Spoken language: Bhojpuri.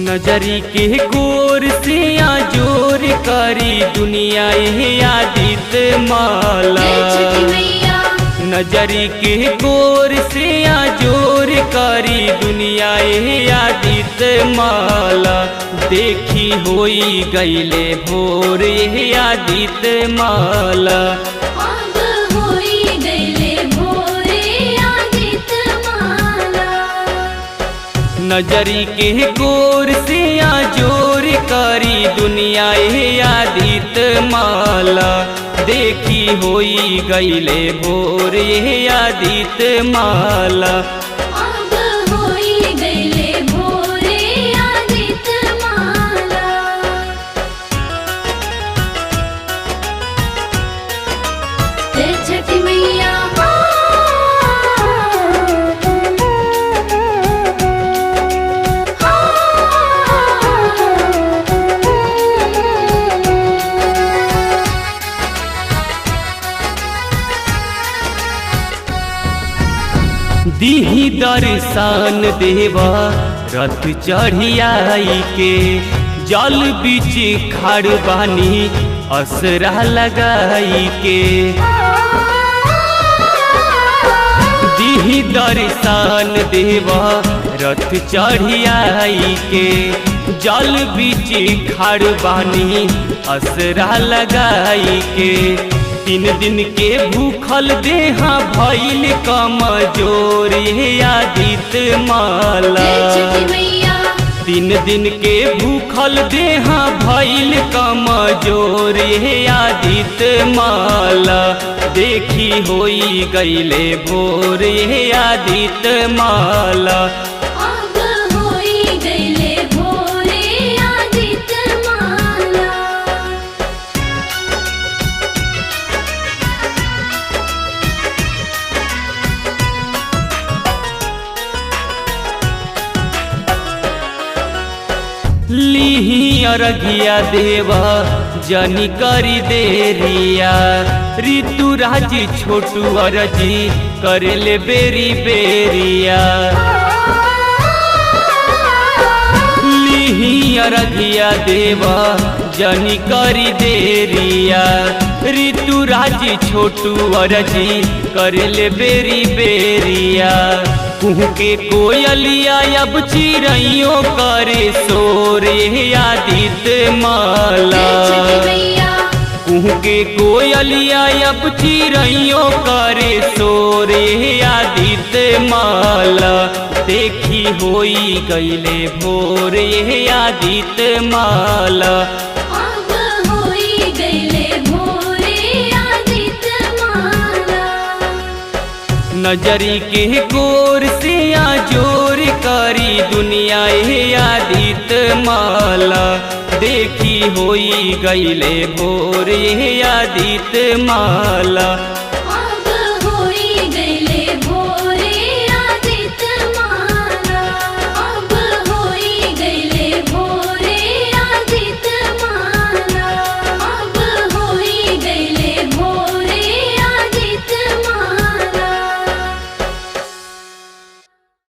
नजरी के गोर से जोर करी दुनिया आदित माला। नजरी के गोर से जोर करी दुनिया आदित माला। देखी होई गईले भोर आदित माला। नजरी के गोर से जोर करी दुनिया आदित माला। देखी होई गईले भोर आदित माला। दीही दर्शन देवा रथ चढ़ियाई के। जल बीच खड़ बानी असरा लगाई के। दीही दर्शन देवा रथ चढ़ियाई के। जल बीच खड़ बानी असरा लगाई के। 3 दिन के भूखल देहा भइल कमजोर आदित माला। 3 दिन के भूखल देहा भइल कमजोर आदित माला। देखी होई गईले भोर आदित माला। लीही अरघिया देवा जनी करी देरिया। ऋतुराज छोटू अरजी करेले बेरी बेरिया। लीही अरघिया देवा जनी करी देरिया। ऋतुराज छोटू अरजी करेले बेरी बेरिया। कुहू के कोयलिया अब चिड़ैयों करे शोर आदित माला। कुहू के कोयलिया अब चिड़ैयों करे शोर आदित माला। देखी होई गईले भोर आदित माला। नजरी के गोर से जोर करी दुनिया आदित माला। देखी होई गईले भोर आदित माला।